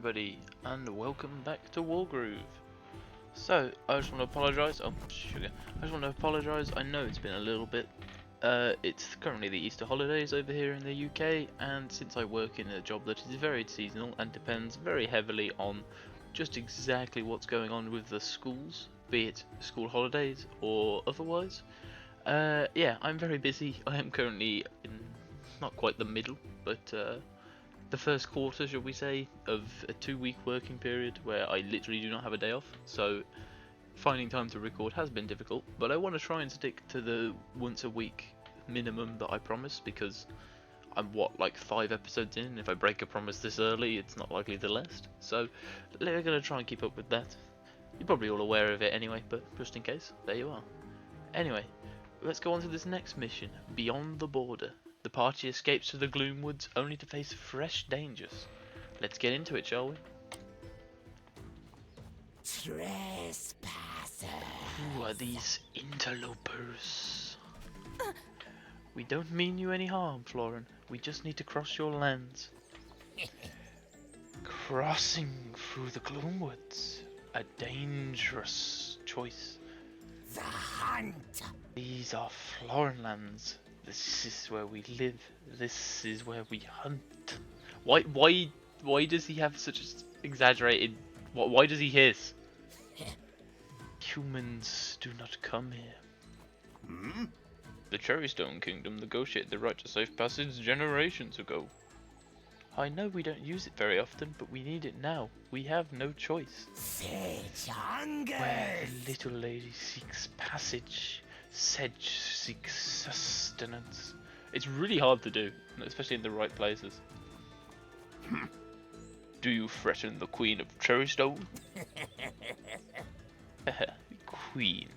everybody, and welcome back to Wargroove. So, I just want to apologise. Oh, sugar. I just want to apologise. I know it's been a little bit. It's currently the Easter holidays over here in the UK, and since I work in a job that is very seasonal and depends very heavily on just exactly what's going on with the schools, be it school holidays or otherwise, yeah, I'm very busy. I am currently in not quite the middle, but the first quarter, shall we say, of a 2-week working period where I literally do not have a day off, so finding time to record has been difficult, but I want to try and stick to the once a week minimum that I promised, because I'm like 5 episodes in. If I break a promise this early, it's not likely to last, so we're going to try and keep up with that. You're probably all aware of it anyway, but just in case, there you are. Anyway, let's go on to this next mission, Beyond the Border. The party escapes to the Gloomwoods only to face fresh dangers. Let's get into it, shall we? Trespasser. Who are these interlopers? We don't mean you any harm, Florin. We just need to cross your lands. Crossing through the Gloomwoods. A dangerous choice. The hunt. These are Florin lands. This is where we live. This is where we hunt. Why does he have such exaggerated? Why does he hiss? Humans do not come here. Hmm? The Cherrystone Kingdom negotiated the right to safe passage generations ago. I know we don't use it very often, but we need it now. We have no choice. Sage hunger. Where the little lady seeks passage, Sedge seeks sustenance. It's really hard to do, especially in the right places. Do you threaten the Queen of Cherrystone? Queen.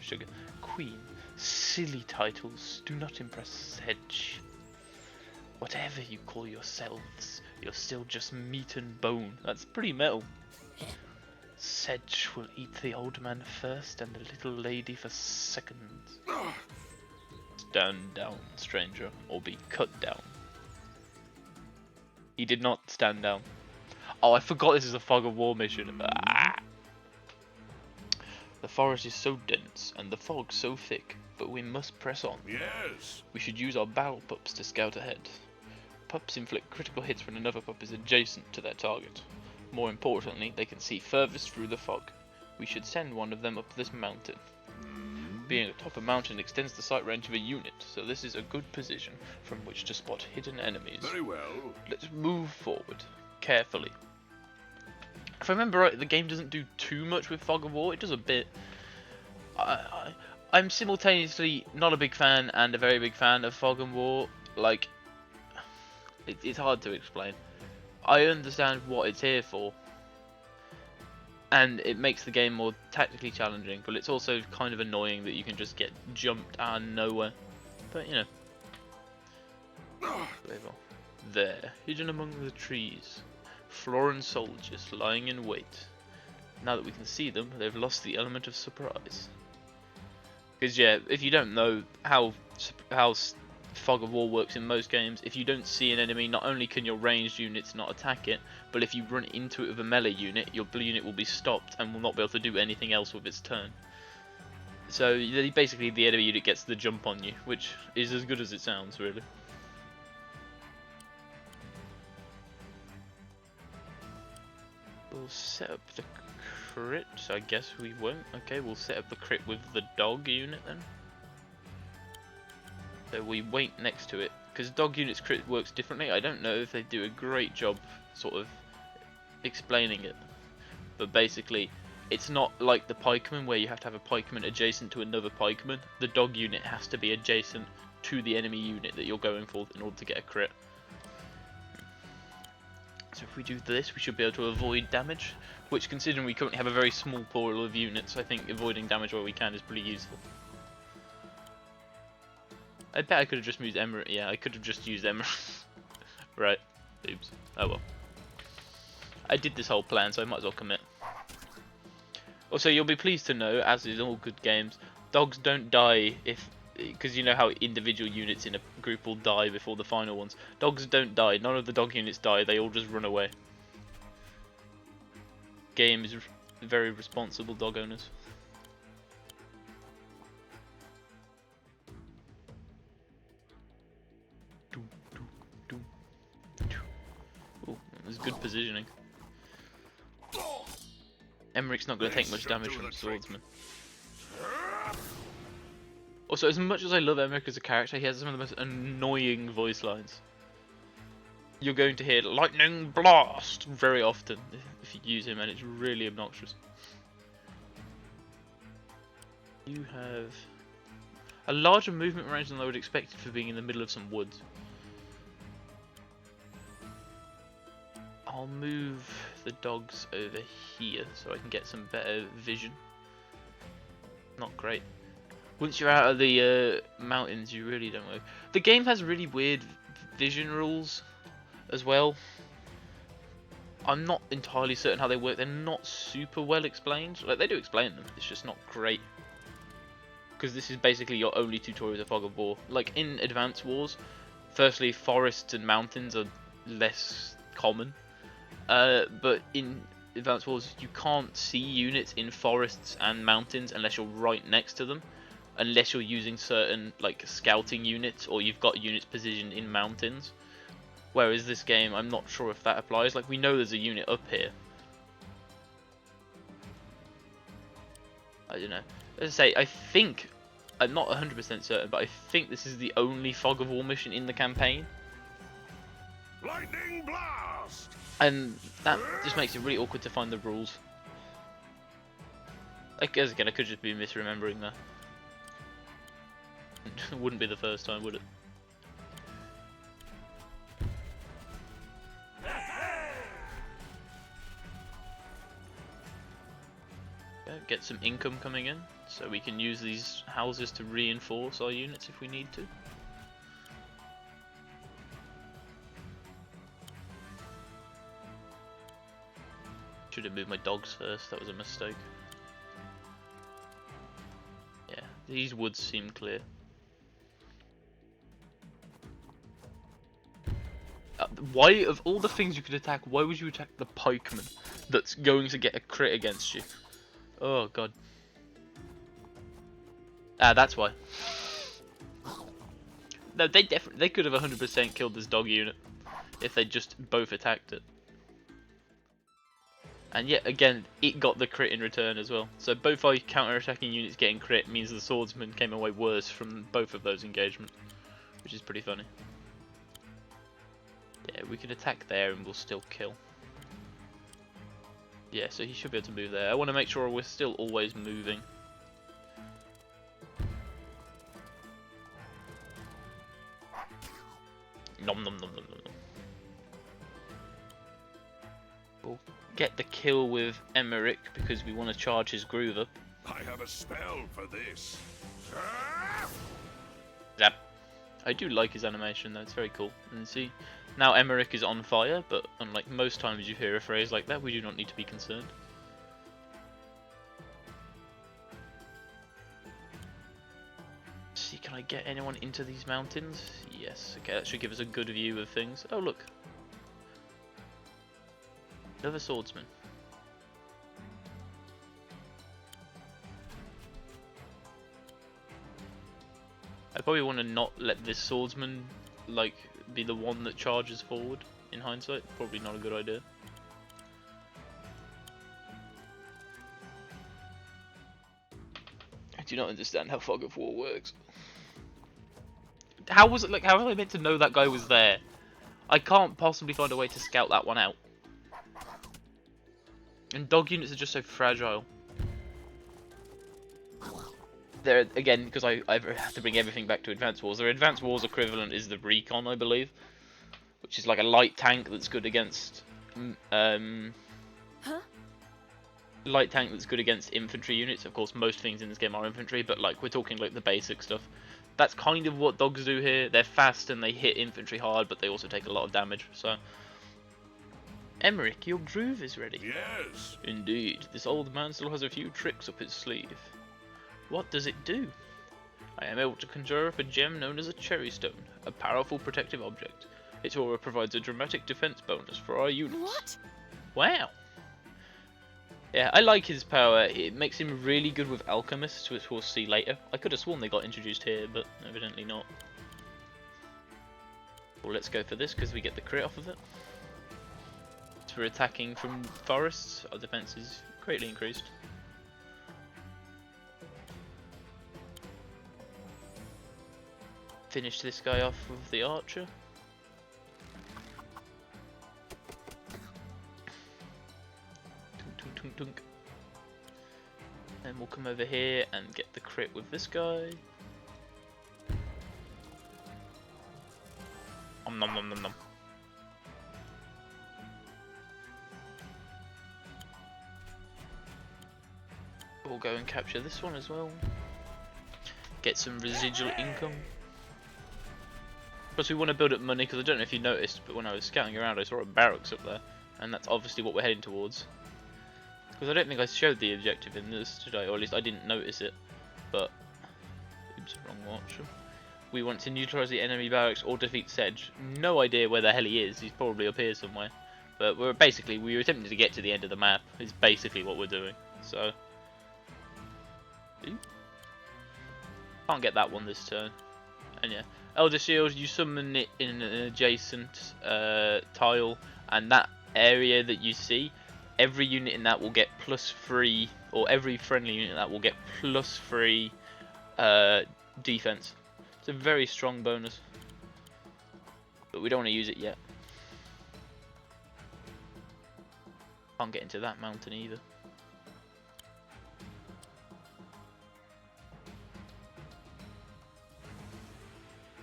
Sugar. Queen. Silly titles do not impress Sedge. Whatever you call yourselves, you're still just meat and bone. That's pretty metal. Sedge will eat the old man first and the little lady for seconds. Stand down, stranger, or be cut down. He did not stand down. Oh, I forgot this is a Fog of War mission. Ah. The forest is so dense and the fog so thick, but we must press on. Yes. We should use our battle pups to scout ahead. Pups inflict critical hits when another pup is adjacent to their target. More importantly, they can see furthest through the fog. We should send one of them up this mountain. Being atop a mountain extends the sight range of a unit, so this is a good position from which to spot hidden enemies. Very well. Let's move forward, carefully. If I remember right, the game doesn't do too much with Fog of War. It does a bit. I'm simultaneously not a big fan and a very big fan of Fog of War. Like, it's hard to explain. I understand what it's here for, and it makes the game more tactically challenging, but it's also kind of annoying that you can just get jumped out of nowhere. But you know. There, hidden among the trees, Florin soldiers lying in wait. Now that we can see them, they've lost the element of surprise. Because yeah, if you don't know how Fog of War works in most games, if you don't see an enemy, not only can your ranged units not attack it, but if you run into it with a melee unit, your blue unit will be stopped and will not be able to do anything else with its turn. So basically the enemy unit gets the jump on you, which is as good as it sounds, really. We'll set up the crit, so I guess we won't. Okay, we'll set up the crit with the dog unit then. So we wait next to it, because dog unit's crit works differently. I don't know if they do a great job sort of explaining it, but basically it's not like the pikeman where you have to have a pikeman adjacent to another pikeman. The dog unit has to be adjacent to the enemy unit that you're going for in order to get a crit. So if we do this, we should be able to avoid damage, which, considering we currently have a very small pool of units, I think avoiding damage where we can is pretty useful. I bet I could have just used Emerald. Yeah, I could have just used Emerald. Right. Oops. Oh well. I did this whole plan, so I might as well commit. Also, you'll be pleased to know, as in all good games, dogs don't die because you know how individual units in a group will die before the final ones. Dogs don't die. None of the dog units die. They all just run away. game is very responsible dog owners. Oh, there's good positioning. Emmerich's not going to take much damage from swordsman. Also, as much as I love Emmerich as a character, he has some of the most annoying voice lines. You're going to hear lightning blast very often if you use him, and it's really obnoxious. You have a larger movement range than I would expect for being in the middle of some woods. I'll move the dogs over here so I can get some better vision. Not great. Once you're out of the mountains, you really don't work. The game has really weird vision rules as well. I'm not entirely certain how they work. They're not super well explained. Like, they do explain them, it's just not great. Because this is basically your only tutorial with Fog of War. Like in Advance Wars, firstly, forests and mountains are less common. But in Advance Wars, you can't see units in forests and mountains unless you're right next to them. Unless you're using certain like scouting units or you've got units positioned in mountains. Whereas this game, I'm not sure if that applies. Like, we know there's a unit up here. I don't know. As I say, I think, I'm not 100% certain, but I think this is the only Fog of War mission in the campaign. Lightning blast! And that just makes it really awkward to find the rules. I guess again, I could just be misremembering that. It wouldn't be the first time, would it? Get some income coming in, so we can use these houses to reinforce our units if we need to. Should have moved my dogs first, that was a mistake. Yeah, these woods seem clear. Why, of all the things you could attack, why would you attack the pikeman that's going to get a crit against you? Oh god. Ah, that's why. No, they could have 100% killed this dog unit if they just both attacked it. And yet again, it got the crit in return as well. So both our counter-attacking units getting crit means the swordsman came away worse from both of those engagements, which is pretty funny. Yeah, we can attack there and we'll still kill. Yeah, so he should be able to move there. I want to make sure we're still always moving. Nom nom nom nom nom nom. We'll get the kill with Emmerich because we want to charge his groove up. I have a spell for this. Zap. I do like his animation though, it's very cool. And see, now Emmerich is on fire, but unlike most times you hear a phrase like that, we do not need to be concerned. See, can I get anyone into these mountains? Yes, okay, that should give us a good view of things. Oh look. Another swordsman. I probably want to not let this swordsman like be the one that charges forward. In hindsight, probably not a good idea. I do not understand how Fog of War works. How was it like? How was I meant to know that guy was there? I can't possibly find a way to scout that one out. And dog units are just so fragile. There again, because I have to bring everything back to Advance Wars. Their Advance Wars equivalent is the Recon, I believe, which is like a light tank that's good against light tank that's good against infantry units. Of course, most things in this game are infantry, but like we're talking like the basic stuff. That's kind of what dogs do here. They're fast and they hit infantry hard, but they also take a lot of damage. So, Emmerich, your groove is ready. Yes. Indeed, this old man still has a few tricks up his sleeve. What does it do? I am able to conjure up a gem known as a cherry stone, a powerful protective object. Its aura provides a dramatic defense bonus for our units. What? Wow! Yeah, I like his power. It makes him really good with alchemists, which we'll see later. I could have sworn they got introduced here, but evidently not. Well, let's go for this because we get the crit off of it. As for attacking from forests, our defense is greatly increased. Finish this guy off with the archer. Tunk, tunk, tunk, tunk. Then we'll come over here and get the crit with this guy. Nom nom nom nom nom. We'll go and capture this one as well. Get some residual income. Plus we want to build up money because I don't know if you noticed, but when I was scouting around I saw a barracks up there. And that's obviously what we're heading towards. Because I don't think I showed the objective in this today, or at least I didn't notice it. But, oops, wrong watch. We want to neutralise the enemy barracks or defeat Sedge. No idea where the hell he is, he's probably up here somewhere. But we're attempting to get to the end of the map, is basically what we're doing. So, ooh. Can't get that one this turn. And yeah, Elder Shield, you summon it in an adjacent tile, and that area that you see, every unit in that will get +3, or every friendly unit in that will get +3 defense. It's a very strong bonus, but we don't want to use it yet. Can't get into that mountain either.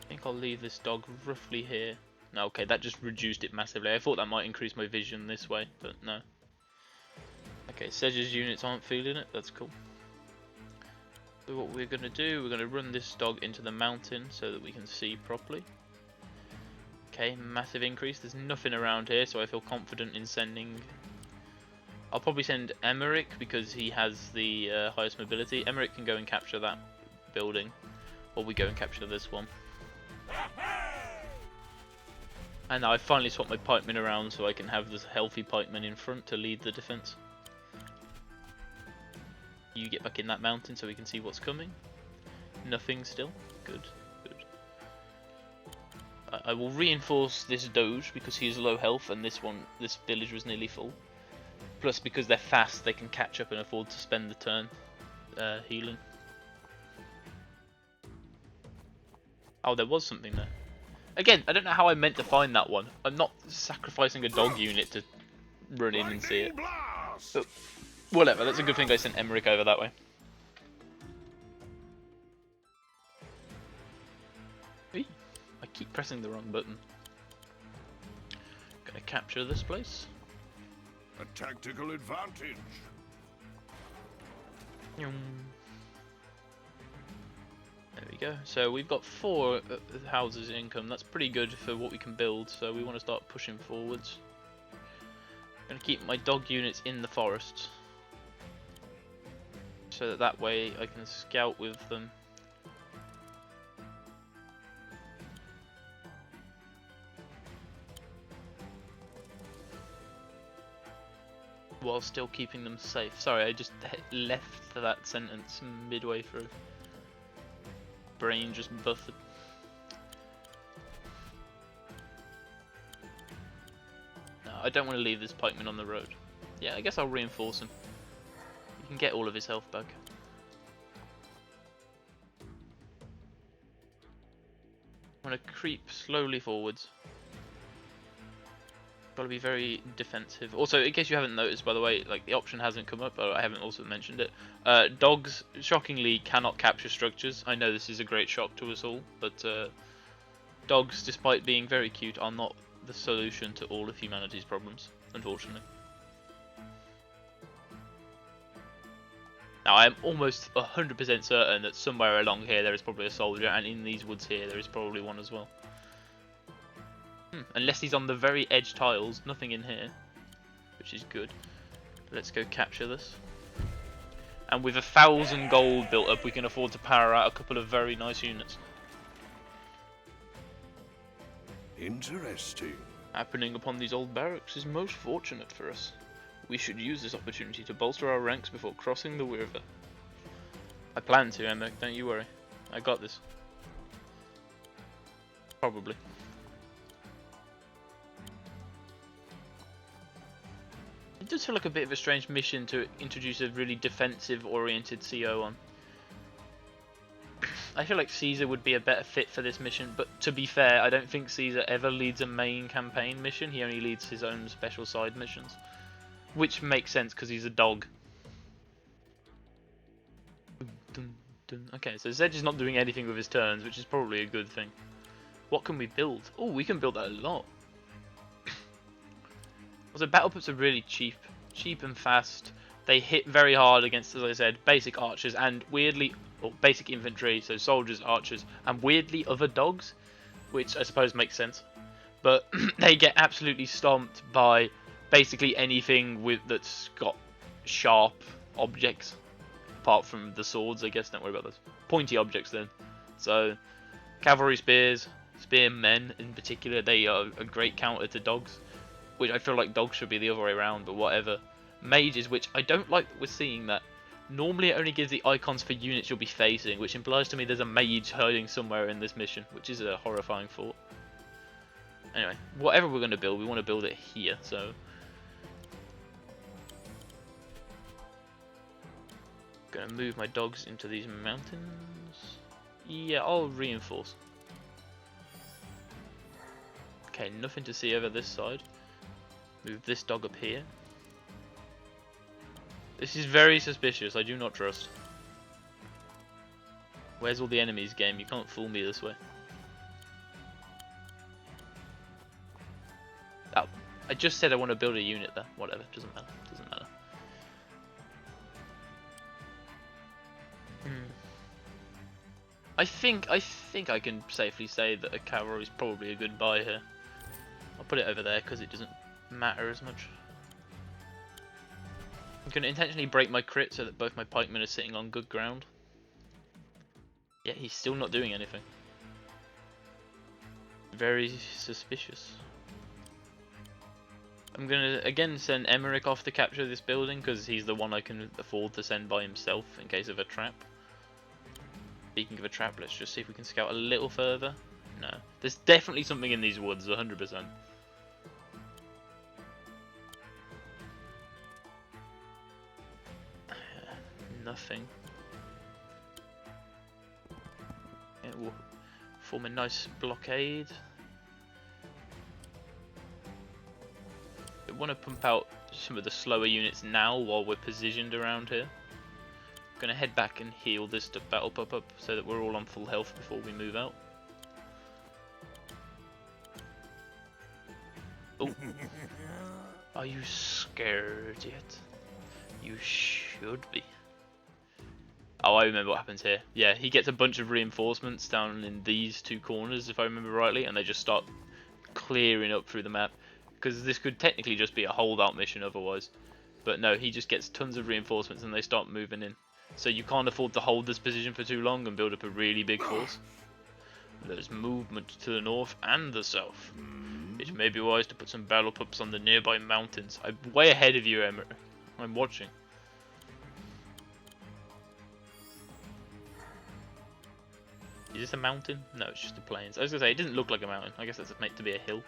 I think I'll leave this dog roughly here. No, okay, that just reduced it massively. I thought that might increase my vision this way, but no. Okay, Sedge's units aren't feeling it, that's cool. So what we're going to do, we're going to run this dog into the mountain so that we can see properly. Okay, massive increase. There's nothing around here, so I feel confident in sending... I'll probably send Emmerich because he has the highest mobility. Emmerich can go and capture that building, or we go and capture this one. And now I finally swapped my pikemen around so I can have this healthy pikeman in front to lead the defense. You get back in that mountain so we can see what's coming. Nothing still. Good, good. I will reinforce this doge because he is low health and this village was nearly full. Plus because they're fast, they can catch up and afford to spend the turn healing. Oh, there was something there. Again, I don't know how I meant to find that one. I'm not sacrificing a dog unit to run in and see it. But whatever, that's a good thing I sent Emmerich over that way. Eee, I keep pressing the wrong button. Gonna capture this place. A tactical advantage. There we go. So we've got 4 houses in income. That's pretty good for what we can build. So we want to start pushing forwards. Gonna keep my dog units in the forests, so that way I can scout with them. While still keeping them safe. Sorry, I just left that sentence midway through. Brain just buffered. No, I don't want to leave this pikeman on the road. Yeah, I guess I'll reinforce him. You can get all of his health back. I'm going to creep slowly forwards. Got to be very defensive. Also, in case you haven't noticed, by the way, like the option hasn't come up, but I haven't also mentioned it. Dogs, shockingly, cannot capture structures. I know this is a great shock to us all, but dogs, despite being very cute, are not the solution to all of humanity's problems, unfortunately. Now, I am almost 100% certain that somewhere along here there is probably a soldier, and in these woods here there is probably one as well. Unless he's on the very edge tiles, nothing in here, which is good. Let's go capture this. And with 1,000 gold built up, we can afford to power out a couple of very nice units. Interesting. Happening upon these old barracks is most fortunate for us. We should use this opportunity to bolster our ranks before crossing the river. I plan to, Emma, don't you worry. I got this. Probably. It does feel like a bit of a strange mission to introduce a really defensive-oriented CO on. I feel like Caesar would be a better fit for this mission, but to be fair, I don't think Caesar ever leads a main campaign mission. He only leads his own special side missions. Which makes sense because he's a dog. Okay, so Zedge is not doing anything with his turns, which is probably a good thing. What can we build? Oh, we can build a lot. Also, battle pups are really cheap and fast. They hit very hard against, as I said, basic archers and weirdly, or basic infantry, so soldiers, archers, and weirdly other dogs, which I suppose makes sense. But they get absolutely stomped by basically anything that's got sharp objects, apart from the swords, I guess. Don't worry about those. Pointy objects then. So, cavalry spears, spearmen in particular, they are a great counter to dogs. Which I feel like dogs should be the other way around, but whatever. Mages, which I don't like that we're seeing that. Normally it only gives the icons for units you'll be facing, which implies to me there's a mage hiding somewhere in this mission, which is a horrifying thought. Anyway, whatever we're going to build, we want to build it here, so... Gonna move my dogs into these mountains. Yeah, I'll reinforce. Okay, nothing to see over this side. Move this dog up here. This is very suspicious, I do not trust. Where's all the enemies, game? You can't fool me this way. Oh, I just said I want to build a unit there. Whatever, doesn't matter, doesn't matter. I think I can safely say that a cavalry is probably a good buy here. I'll put it over there because it doesn't matter as much. I'm going to intentionally break my crit so that both my pikemen are sitting on good ground. Yeah, he's still not doing anything. Very suspicious. I'm going to again send Emmerich off to capture this building because he's the one I can afford to send by himself in case of a trap. Speaking of a trap, let's just see if we can scout a little further. No. There's definitely something in these woods, 100%. Nothing. It will form a nice blockade. I want to pump out some of the slower units now while we're positioned around here. I'm going to head back and heal this to battle pop up so that we're all on full health before we move out. Oh, are you scared yet? You should be. Oh, I remember what happens here. Yeah, he gets a bunch of reinforcements down in these two corners, if I remember rightly, and they just start clearing up through the map. Because this could technically just be a holdout mission otherwise. But no, he just gets tons of reinforcements and they start moving in. So you can't afford to hold this position for too long and build up a really big force. There's movement to the north and the south. It may be wise to put some battle pups on the nearby mountains. I'm way ahead of you, Emma. I'm watching. Is this a mountain? No, it's just the plains. I was going to say, it doesn't look like a mountain. I guess that's meant to be a hill.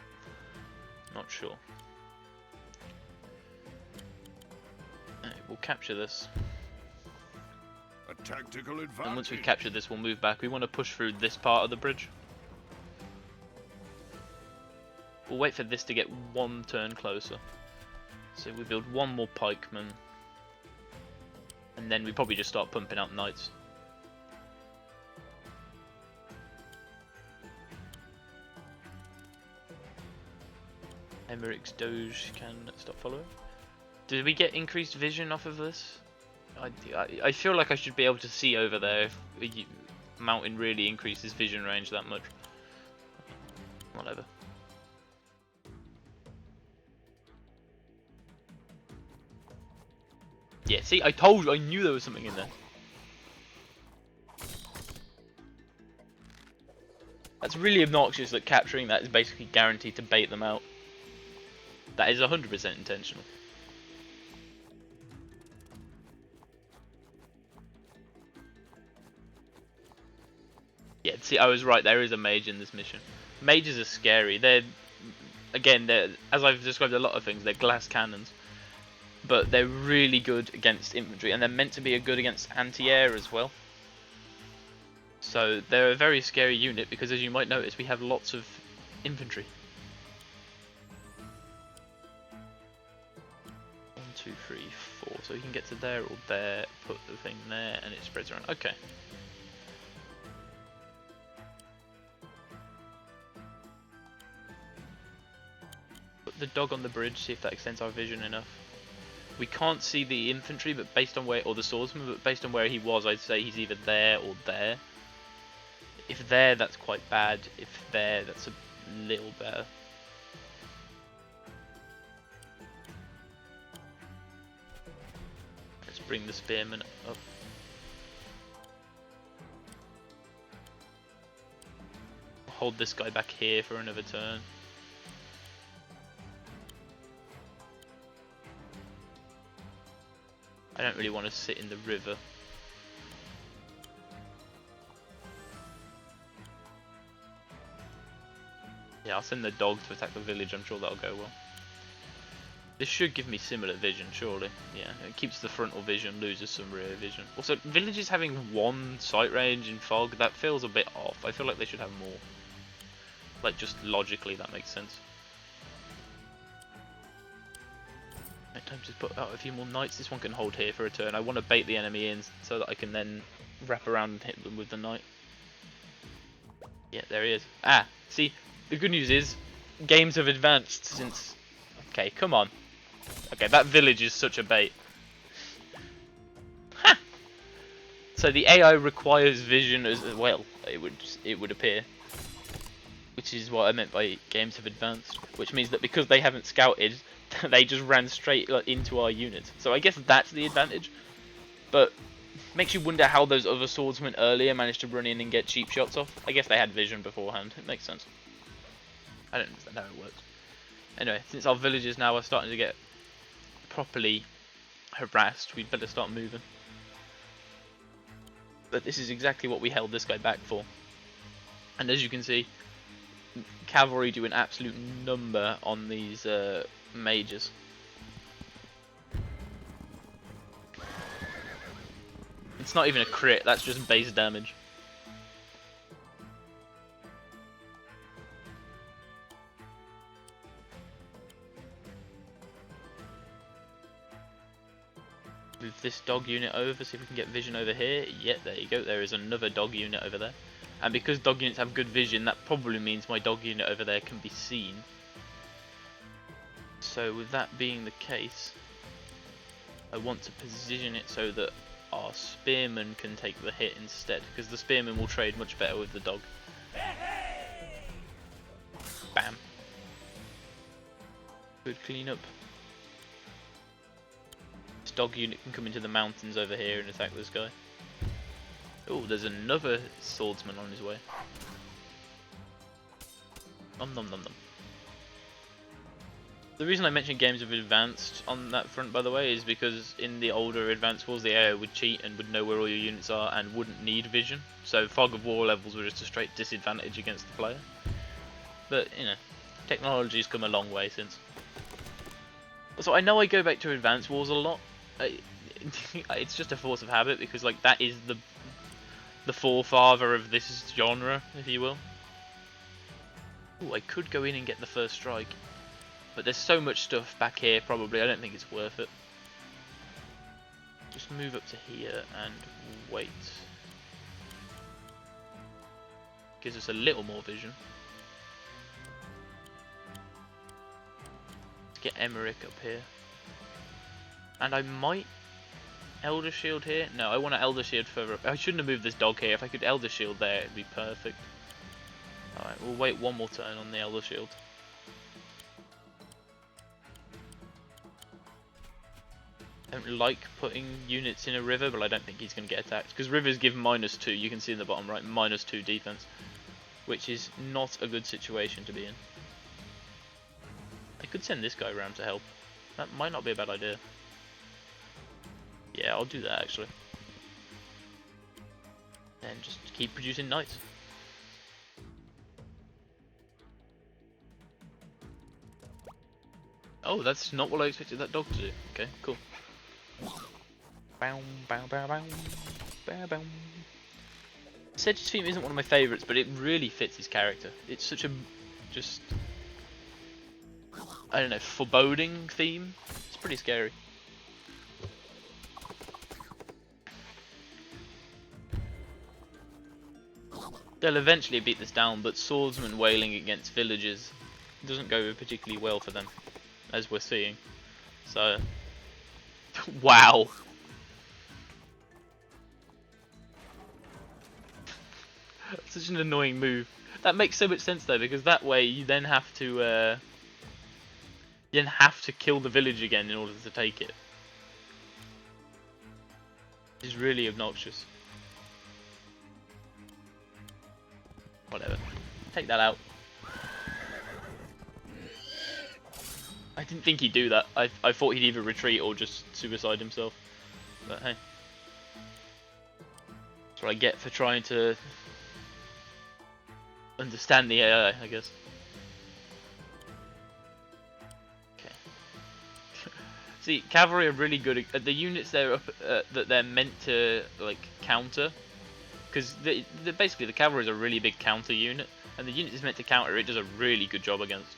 Not sure. Right, we'll capture this. A tactical advantage. And once we've captured this, we'll move back. We want to push through this part of the bridge. We'll wait for this to get one turn closer. So we build one more pikeman. And then we probably just start pumping out knights. Emmerich's Doge can stop following. Did we get increased vision off of this? I feel like I should be able to see over there if the mountain really increases vision range that much. Whatever. Yeah, see, I told you, I knew there was something in there. That's really obnoxious that capturing that is basically guaranteed to bait them out. That is 100% intentional. see, I was right. There is a mage in this mission. Mages are scary. They're as I've described a lot of things. They're glass cannons, but they're really good against infantry, and they're meant to be good against anti-air as well. So they're a very scary unit because, as you might notice, we have lots of infantry. 1, 2, 3, 4. So you can get to there or there, put the thing there, and it spreads around. Okay. Put the dog on the bridge, see if that extends our vision enough. We can't see the infantry, but based on where, or the swordsman, but based on where he was, I'd say he's either there or there. If there, that's quite bad. If there, that's a little better. Let's bring the spearman up. Hold this guy back here for another turn. I don't really want to sit in the river. Yeah, I'll send the dog to attack the village, I'm sure that'll go well. This should give me similar vision, surely. Yeah, it keeps the frontal vision, loses some rear vision. Also, villages having 1 sight range in fog, that feels a bit off. I feel like they should have more. Like, just logically, that makes sense. At times just put out a few more knights. This one can hold here for a turn. I want to bait the enemy in so that I can then wrap around and hit them with the knight. Yeah, there he is. Ah, see, the good news is, games have advanced since... Okay, come on. Okay, that village is such a bait. Ha! So the AI requires vision as well, it would appear. Which is what I meant by games have advanced. Which means that because they haven't scouted, they just ran straight into our unit. So I guess that's the advantage. But makes you wonder how those other swordsmen earlier managed to run in and get cheap shots off. I guess they had vision beforehand. It makes sense. I don't understand how it works. Anyway, since our villagers now are starting to get properly harassed, we'd better start moving. But this is exactly what we held this guy back for. And as you can see, cavalry do an absolute number on these mages. It's not even a crit, that's just base damage. Move this dog unit over, see if we can get vision over here. Yeah, there you go, there is another dog unit over there. And because dog units have good vision, that probably means my dog unit over there can be seen. So with that being the case, I want to position it so that our spearman can take the hit instead, because the spearman will trade much better with the dog. Bam. Good cleanup. This dog unit can come into the mountains over here and attack this guy. Oh, there's another swordsman on his way. Nom nom nom nom. The reason I mentioned games have advanced on that front, by the way, is because in the older Advanced Wars, the AI would cheat and would know where all your units are and wouldn't need vision. So Fog of War levels were just a straight disadvantage against the player. But, you know, technology's come a long way since. So I know I go back to Advanced Wars a lot. It's just a force of habit because, like, that is the forefather of this genre, if you will. Ooh, I could go in and get the first strike, but there's so much stuff back here probably, I don't think it's worth it. Just move up to here and wait. Gives us a little more vision. Let's get Emmerich up here. And I might Elder Shield here? No, I want to Elder Shield further up. I shouldn't have moved this dog here. If I could Elder Shield there, it'd be perfect. Alright, we'll wait one more turn on the Elder Shield. I don't like putting units in a river, but I don't think he's going to get attacked. Because rivers give -2, you can see in the bottom right, -2 defense. Which is not a good situation to be in. I could send this guy around to help. That might not be a bad idea. Yeah, I'll do that actually. And just keep producing knights. Oh, that's not what I expected that dog to do. Okay, cool. Bow, bow, bow, bow, bow, bow. Sedge's theme isn't one of my favourites, but it really fits his character. It's such a, just, I don't know, foreboding theme. It's pretty scary. They'll eventually beat this down, but swordsmen wailing against villagers doesn't go particularly well for them, as we're seeing. So, wow. Such an annoying move. That makes so much sense though, because that way you then have to kill the village again in order to take it. It's really obnoxious. Whatever. Take that out. I didn't think he'd do that. I thought he'd either retreat or just suicide himself. But hey. That's what I get for trying to understand the AI, I guess. Okay. See, cavalry are really good at the units they're up that they're meant to like counter, because basically the cavalry is a really big counter unit, and the unit is meant to counter it does a really good job against.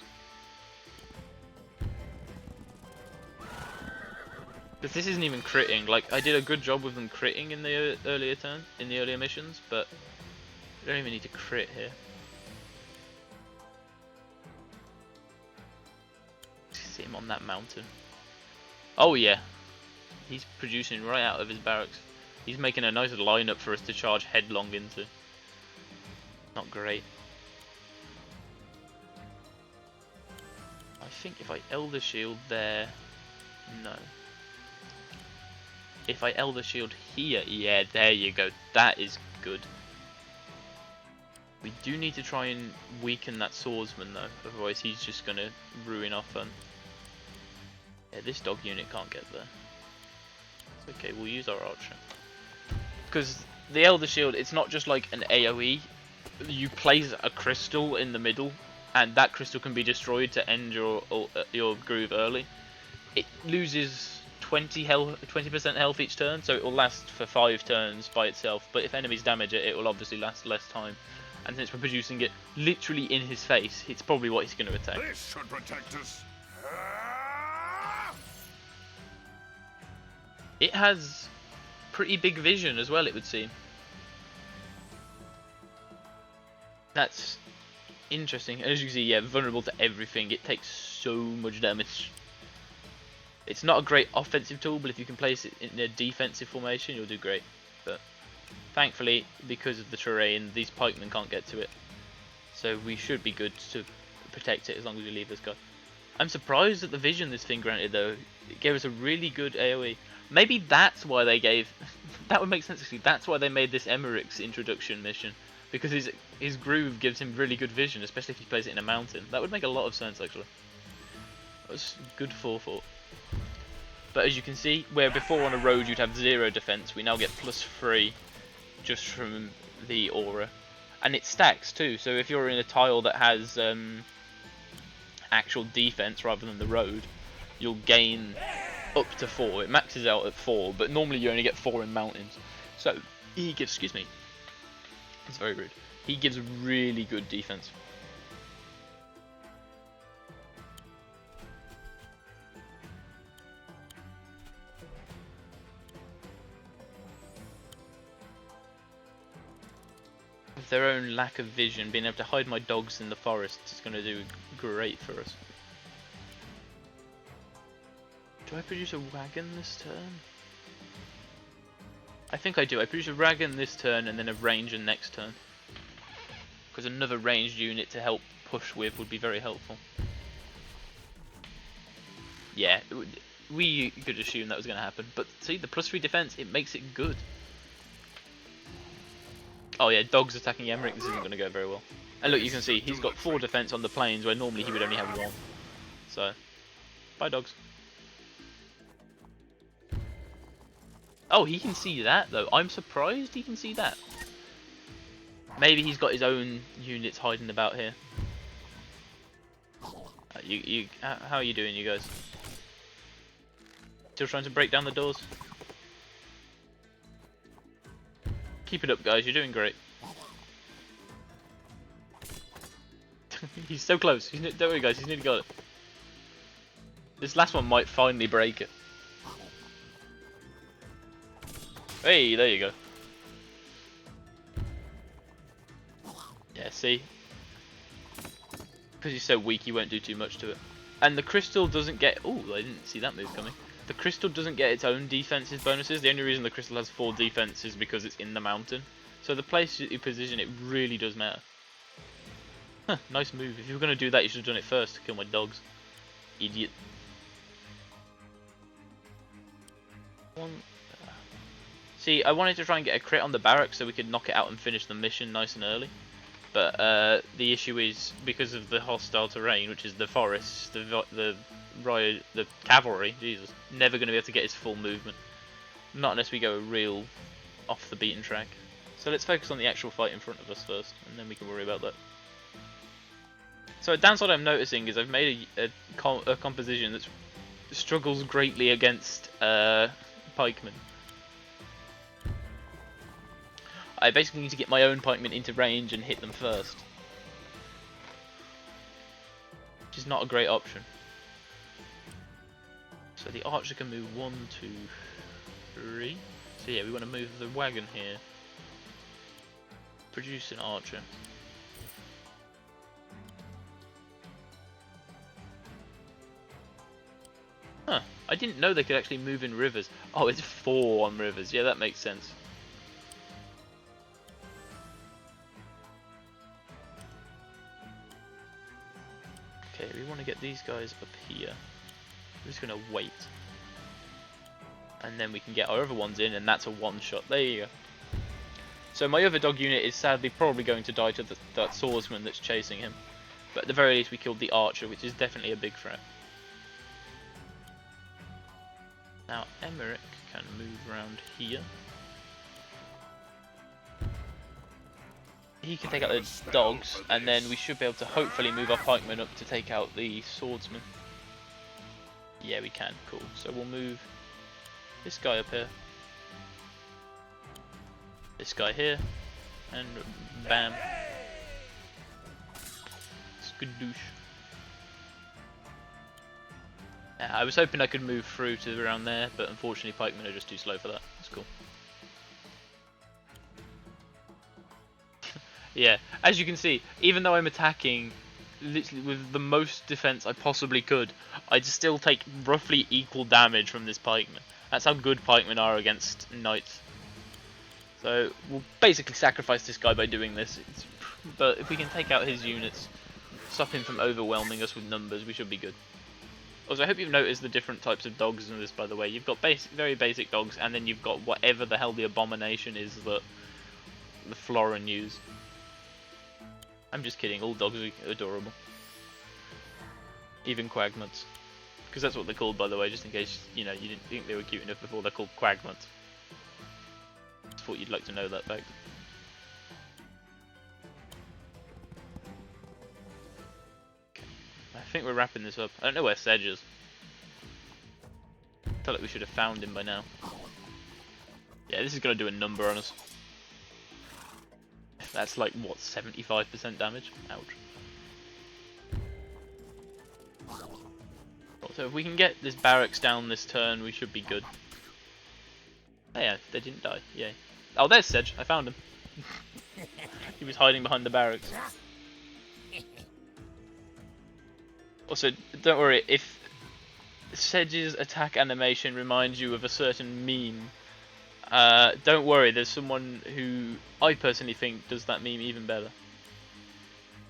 Because this isn't even critting. Like I did a good job with them critting in the earlier missions, but we don't even need to crit here. See him on that mountain. Oh yeah, he's producing right out of his barracks. He's making a nice lineup for us to charge headlong into. Not great. I think if I Elder Shield there, no. If I Elder Shield here, yeah, there you go. That is good. We do need to try and weaken that swordsman though, otherwise he's just gonna ruin our fun. Yeah, this dog unit can't get there. It's okay, we'll use our archer. Because the Elder Shield, it's not just like an AoE. You place a crystal in the middle, and that crystal can be destroyed to end your groove early. It loses 20% health each turn, so it will last for 5 turns by itself. But if enemies damage it, it will obviously last less time. And since we're producing it literally in his face, it's probably what he's going to attack. This should protect us. It has pretty big vision as well, it would seem. That's interesting. As you can see, yeah, vulnerable to everything. It takes so much damage. It's not a great offensive tool, but if you can place it in a defensive formation, you'll do great. But thankfully, because of the terrain, these pikemen can't get to it. So we should be good to protect it as long as we leave this guy. I'm surprised at the vision this thing granted though. It gave us a really good AoE. Maybe that's why they gave... that would make sense actually. That's why they made this Emmerich's introduction mission. Because his groove gives him really good vision, especially if he plays it in a mountain. That would make a lot of sense actually. That was good forethought. But as you can see, where before on a road you'd have 0 defense, we now get +3 just from the aura. And it stacks too, so if you're in a tile that has actual defense rather than the road, you'll gain up to 4. It maxes out at 4, but normally you only get 4 in mountains. So he gives, excuse me, it's very rude. He gives really good defense. With their own lack of vision, being able to hide my dogs in the forest is going to do great for us. Do I produce a wagon this turn? I think I do. I produce a wagon this turn and then a ranger next turn. Because another ranged unit to help push with would be very helpful. Yeah, we could assume that was going to happen. But see, the +3 defense, it makes it good. Oh yeah, dogs attacking Emmerich, this isn't going to go very well. And look, you can see, he's got 4 defense on the plains where normally he would only have 1. So, bye dogs. Oh, he can see that though. I'm surprised he can see that. Maybe he's got his own units hiding about here. how are you doing, you guys? Still trying to break down the doors? Keep it up, guys. You're doing great. He's so close. Don't worry, guys. He's nearly got it. This last one might finally break it. Hey, there you go. Yeah, see? Because he's so weak, he won't do too much to it. And the crystal doesn't get... Oh, I didn't see that move coming. The crystal doesn't get its own defenses bonuses. The only reason the crystal has 4 defense is because it's in the mountain. So the place you position it really does matter. Huh, nice move. If you were going to do that, you should have done it first to kill my dogs. Idiot. See, I wanted to try and get a crit on the barracks so we could knock it out and finish the mission nice and early. But the issue is, because of the hostile terrain, which is the forests, the cavalry, Jesus, never going to be able to get his full movement. Not unless we go real off the beaten track. So let's focus on the actual fight in front of us first, and then we can worry about that. So a downside I'm noticing is I've made a composition that struggles greatly against pikemen. I basically need to get my own pikemen into range and hit them first. Which is not a great option. So the archer can move 1, 2, 3. So yeah, we want to move the wagon here. Produce an archer. Huh, I didn't know they could actually move in rivers. Oh, it's 4 on rivers. Yeah, that makes sense. Okay, we want to get these guys up here. We're just going to wait. And then we can get our other ones in, and that's a one-shot. There you go. So my other dog unit is sadly probably going to die to that swordsman that's chasing him. But at the very least we killed the archer, which is definitely a big threat. Now Emmerich can move around here. He can take out the dogs, and then we should be able to hopefully move our pikemen up to take out the swordsman. Yeah, we can. Cool. So we'll move this guy up here, this guy here, and bam. Skadoosh. I was hoping I could move through to around there, but unfortunately pikemen are just too slow for that. That's cool. Yeah, as you can see, even though I'm attacking literally with the most defense I possibly could, I'd still take roughly equal damage from this pikeman. That's how good pikemen are against knights. So we'll basically sacrifice this guy by doing this. But if we can take out his units, stop him from overwhelming us with numbers, we should be good. Also, I hope you've noticed the different types of dogs in this, by the way. You've got very basic dogs, and then you've got whatever the hell the abomination is that the Florin use. I'm just kidding, all dogs are adorable. Even quagmuts. Because that's what they're called, by the way, just in case, you know, you didn't think they were cute enough before. They're called quagmuts. I thought you'd like to know that fact. Okay. I think we're wrapping this up. I don't know where Sedge is. I feel like we should have found him by now. Yeah, this is going to do a number on us. That's like, what, 75% damage? Ouch. So if we can get this barracks down this turn, we should be good. Oh yeah, they didn't die. Yay. Oh, there's Sedge. I found him. He was hiding behind the barracks. Also, don't worry, if Sedge's attack animation reminds you of a certain meme, don't worry, there's someone who I personally think does that meme even better.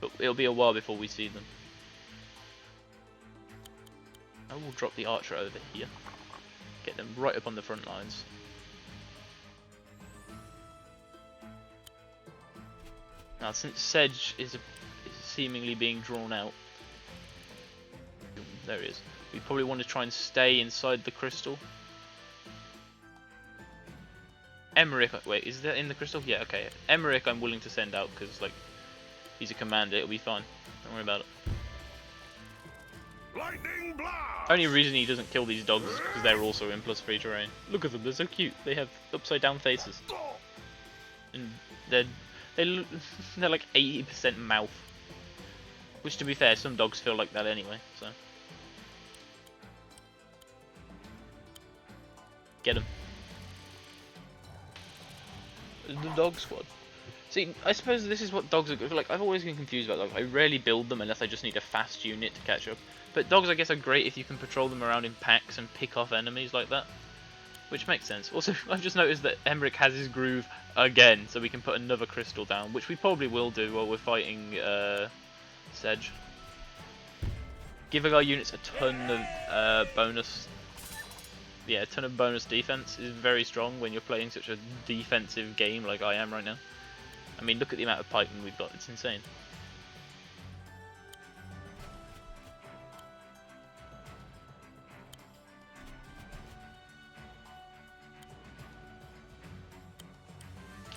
But it'll be a while before we see them. I will drop the archer over here. Get them right up on the front lines. Now, since Sedge is seemingly being drawn out, there he is. We probably want to try and stay inside the crystal. Emmerich, wait, is that in the crystal? Yeah, okay. Emmerich I'm willing to send out because, like, he's a commander, it'll be fine. Don't worry about it. Lightning blast! Only reason he doesn't kill these dogs is because they're also in +3 terrain. Look at them, they're so cute. They have upside down faces. And they're like 80% mouth. Which, to be fair, some dogs feel like that anyway, so. Get him. The dog squad. See, I suppose this is what dogs are good for. Like, I've always been confused about dogs. I rarely build them unless I just need a fast unit to catch up. But dogs, I guess, are great if you can patrol them around in packs and pick off enemies like that. Which makes sense. Also, I've just noticed that Emmerich has his groove again, so we can put another crystal down, which we probably will do while we're fighting Sedge. Giving our units a ton of bonus. Yeah, a ton of bonus defense is very strong when you're playing such a defensive game like I am right now. I mean, look at the amount of pikemen we've got, it's insane.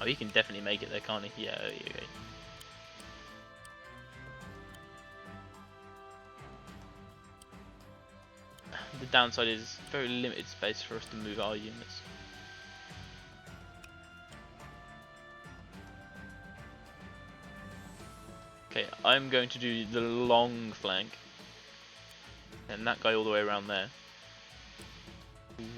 Oh, he can definitely make it there, can't he? Yeah, okay. The downside is very limited space for us to move our units. Okay, I'm going to do the long flank. And that guy all the way around there.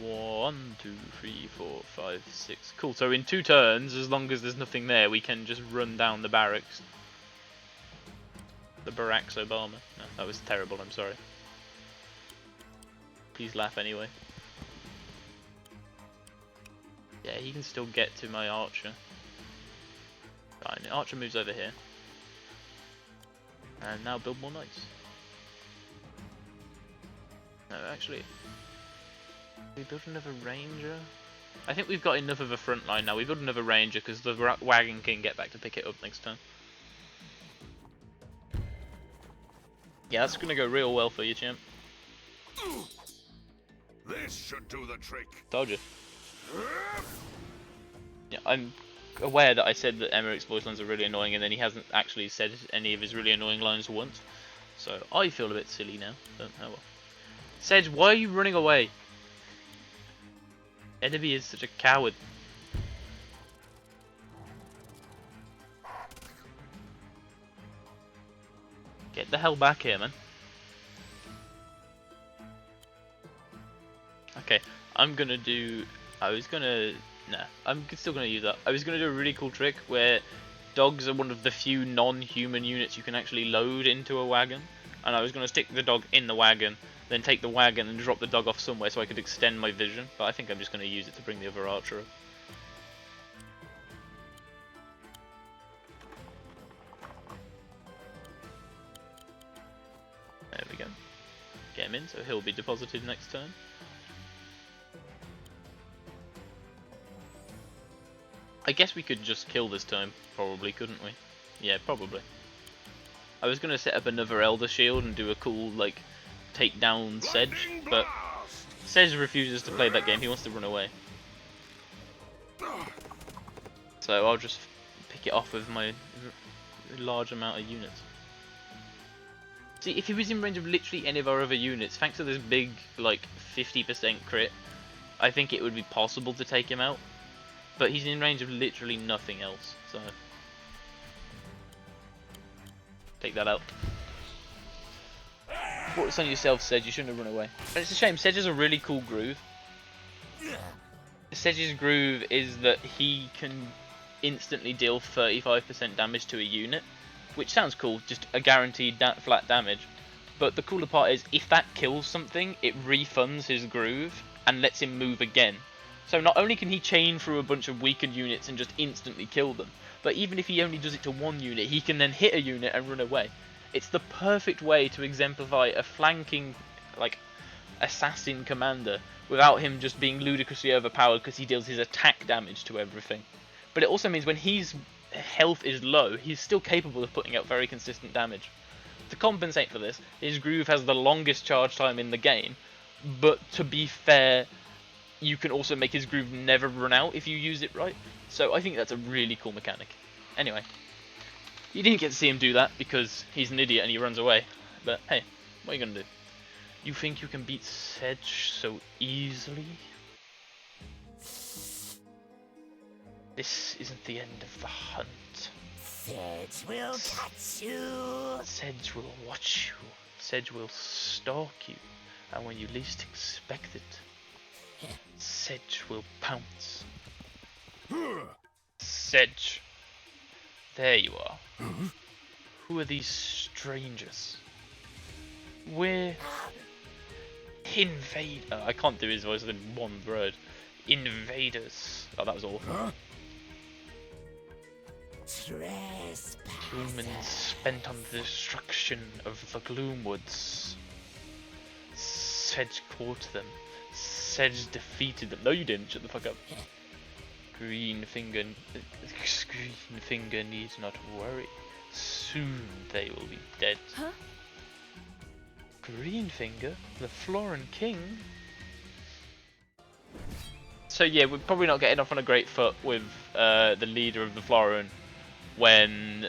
1, 2, 3, 4, 5, 6. Cool, so in 2 turns, as long as there's nothing there, we can just run down the barracks. The barracks Obama. No, that was terrible, I'm sorry. Please laugh anyway. Yeah, he can still get to my archer. Right, the archer moves over here. And now build more knights. No, actually, we build another ranger. I think we've got enough of a front line now. We build another ranger because the wagon can get back to pick it up next turn. Yeah, that's gonna go real well for you, champ. This should do the trick. Told you. Yeah, I'm aware that I said that Emmerich's voice lines are really annoying, and then he hasn't actually said any of his really annoying lines once. So I feel a bit silly now. But oh well. Sedge, why are you running away? Enemy is such a coward. Get the hell back here, man. Okay, I'm gonna do. I'm still gonna use that. I was gonna do a really cool trick where dogs are one of the few non-human units you can actually load into a wagon, and I was gonna stick the dog in the wagon, then take the wagon and drop the dog off somewhere so I could extend my vision. But I think I'm just gonna use it to bring the other archer up. There we go. Get him in, so he'll be deposited next turn. I guess we could just kill this turn, probably, couldn't we? Yeah, probably. I was going to set up another Elder Shield and do a cool, like, take down Sedge, but Sedge refuses to play that game, he wants to run away. So I'll just pick it off with my large amount of units. See, if he was in range of literally any of our other units, thanks to this big, like, 50% crit, I think it would be possible to take him out. But he's in range of literally nothing else, so... Take that out. Brought this on yourself, Sedge, you shouldn't have run away. And it's a shame, Sedge has a really cool groove. Sedge's groove is that he can instantly deal 35% damage to a unit, which sounds cool, just a guaranteed flat damage. But the cooler part is, if that kills something, it refunds his groove and lets him move again. So not only can he chain through a bunch of weakened units and just instantly kill them, but even if he only does it to one unit, he can then hit a unit and run away. It's the perfect way to exemplify a flanking, like, assassin commander without him just being ludicrously overpowered because he deals his attack damage to everything. But it also means when his health is low, he's still capable of putting out very consistent damage. To compensate for this, his groove has the longest charge time in the game, but to be fair, you can also make his groove never run out if you use it right. So I think that's a really cool mechanic. Anyway, you didn't get to see him do that because he's an idiot and he runs away. But hey, what are you going to do? You think you can beat Sedge so easily? This isn't the end of the hunt. Sedge will catch you. Sedge will watch you. Sedge will stalk you. And when you least expect it, Sedge will pounce. Sedge. There you are. Who are these strangers? We're I can't do his voice in one word. Invaders. Oh, that was awful. Humans spent on the destruction of the Gloomwoods. Sedge caught them. Sedge defeated them. No, you didn't. Shut the fuck up. Greenfinger needs not worry. Soon they will be dead. Huh? Greenfinger? The Floran King? So yeah, we're probably not getting off on a great foot with the leader of the Floran when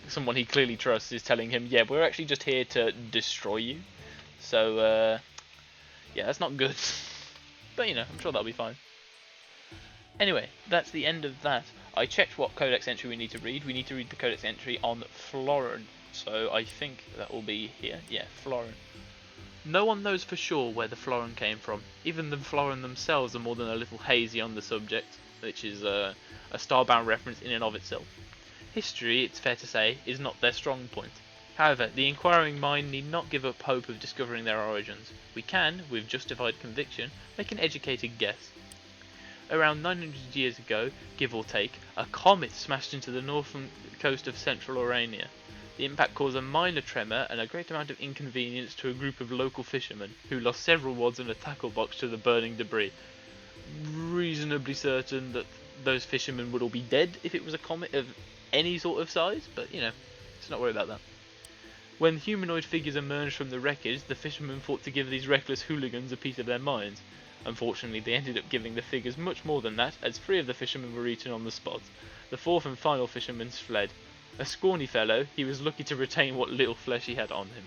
someone he clearly trusts is telling him, yeah, we're actually just here to destroy you. So yeah, that's not good. But you know, I'm sure that'll be fine. Anyway, that's the end of that. I checked what codex entry we need to read. We need to read the codex entry on Floran. So I think that will be here. Yeah, Floran. No one knows for sure where the Floran came from. Even the Floran themselves are more than a little hazy on the subject, which is a Starbound reference in and of itself. History, it's fair to say, is not their strong point. However, the inquiring mind need not give up hope of discovering their origins. We can, with justified conviction, make an educated guess. Around 900 years ago, give or take, a comet smashed into the northern coast of central Orania. The impact caused a minor tremor and a great amount of inconvenience to a group of local fishermen, who lost several wads and a tackle box to the burning debris. Reasonably certain that those fishermen would all be dead if it was a comet of any sort of size, but you know, let's not worry about that. When humanoid figures emerged from the wreckage, the fishermen fought to give these reckless hooligans a piece of their minds. Unfortunately, they ended up giving the figures much more than that, as 3 of the fishermen were eaten on the spot. The 4th and final fisherman fled. A scrawny fellow, he was lucky to retain what little flesh he had on him.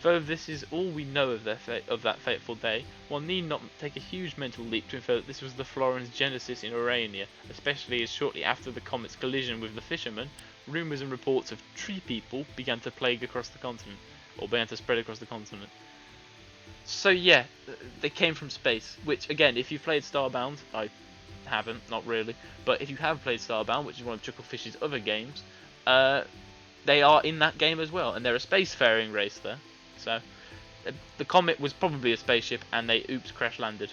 Though this is all we know of that fateful day, one need not take a huge mental leap to infer that this was the Floran's genesis in Orania, especially as shortly after the comet's collision with the fishermen, rumours and reports of tree people began to plague across the continent, or began to spread across the continent. So yeah, they came from space, which again, if you've played Starbound, I haven't, not really, but if you have played Starbound, which is one of Chucklefish's other games, they are in that game as well, and they're a spacefaring race there. So the comet was probably a spaceship, and they crash landed.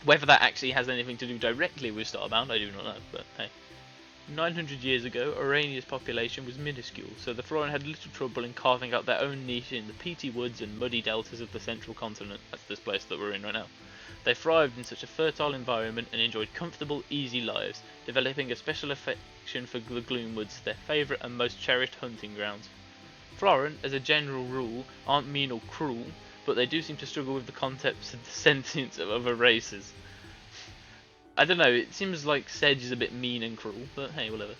Whether that actually has anything to do directly with Starbound, I do not know, but hey. 900 years ago, Orania's population was minuscule, so the Floran had little trouble in carving out their own niche in the peaty woods and muddy deltas of the central continent. That's this place that we're in right now. They thrived in such a fertile environment and enjoyed comfortable, easy lives, developing a special affection for the Gloomwoods, their favourite and most cherished hunting grounds. Floran, as a general rule, aren't mean or cruel, but they do seem to struggle with the concepts of the sentience of other races. I don't know, it seems like Sedge is a bit mean and cruel, but hey, whatever.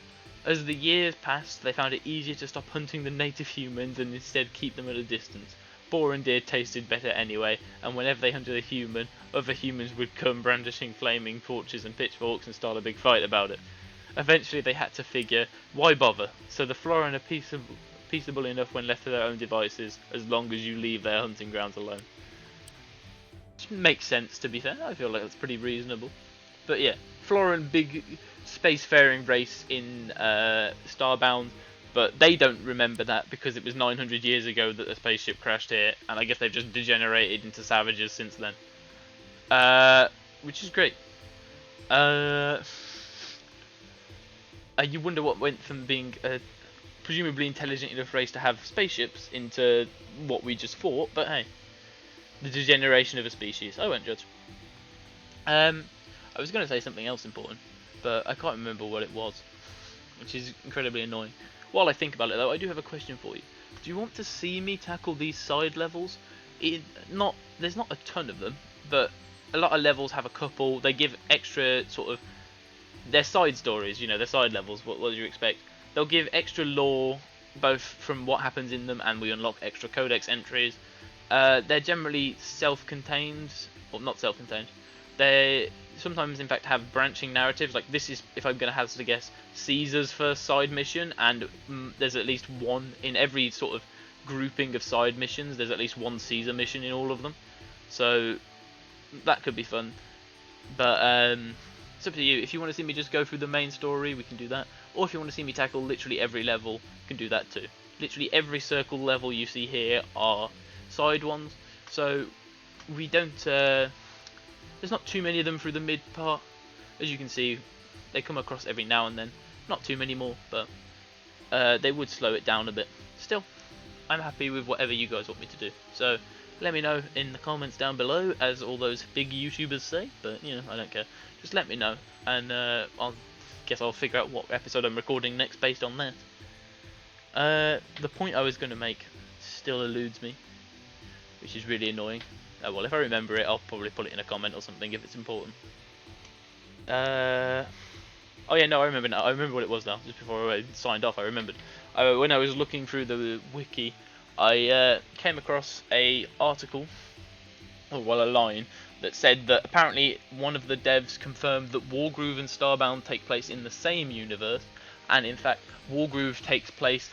As the years passed, they found it easier to stop hunting the native humans and instead keep them at a distance. Boar and deer tasted better anyway, and whenever they hunted a human, other humans would come brandishing flaming torches and pitchforks and start a big fight about it. Eventually they had to figure, why bother? So the Floran are peaceable enough when left to their own devices, as long as you leave their hunting grounds alone. Which makes sense, to be fair. I feel like that's pretty reasonable. But yeah, Floran, big spacefaring race in Starbound, but they don't remember that because it was 900 years ago that the spaceship crashed here, and I guess they've just degenerated into savages since then. Which is great. You wonder what went from being a presumably intelligent enough race to have spaceships into what we just fought, but hey, the degeneration of a species. I won't judge. I was going to say something else important, but I can't remember what it was, which is incredibly annoying. While I think about it though, I do have a question for you. Do you want to see me tackle these side levels? There's not a ton of them, but a lot of levels have a couple. They give extra sort of, they're side stories, you know, they're side levels, what do you expect? They'll give extra lore both from what happens in them and we unlock extra codex entries. They're generally self-contained, or not self-contained. They sometimes, in fact, have branching narratives. Like this is, if I'm going to hazard a guess, Caesar's first side mission, and there's at least one in every sort of grouping of side missions. There's at least one Caesar mission in all of them, so that could be fun. But it's up to you. If you want to see me just go through the main story, we can do that. Or if you want to see me tackle literally every level, you can do that too. Literally every circle level you see here are side ones, so we don't. There's not too many of them through the mid part. As you can see, they come across every now and then. Not too many more, but they would slow it down a bit. Still, I'm happy with whatever you guys want me to do. So let me know in the comments down below, as all those big YouTubers say. But you know, I don't care. Just let me know, and I'll figure out what episode I'm recording next based on that. The point I was going to make still eludes me, which is really annoying. Well, if I remember it, I'll probably put it in a comment or something if it's important. Oh yeah, no, I remember now. I remember what it was now. Just before I signed off, I remembered. When I was looking through the wiki, I came across a article, or well, a line that said that apparently one of the devs confirmed that Wargroove and Starbound take place in the same universe, and in fact, Wargroove takes place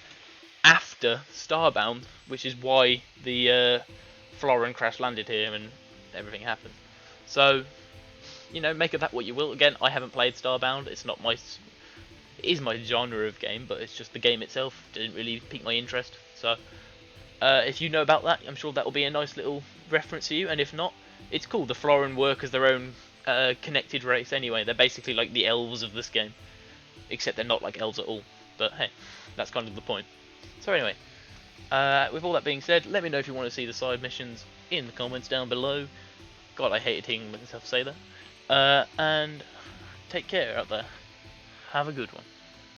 after Starbound, which is why the Florin crash landed here and everything happened. So, you know, make of that what you will. Again, I haven't played Starbound. It's not my, it is my genre of game, but it's just the game itself didn't really pique my interest. So, if you know about that, I'm sure that will be a nice little reference to you. And if not, it's cool. The Florin work as their own connected race anyway. They're basically like the elves of this game, except they're not like elves at all. But hey, that's kind of the point. So anyway, with all that being said, let me know if you want to see the side missions in the comments down below. God, I hated hearing myself say that. And take care out there. Have a good one.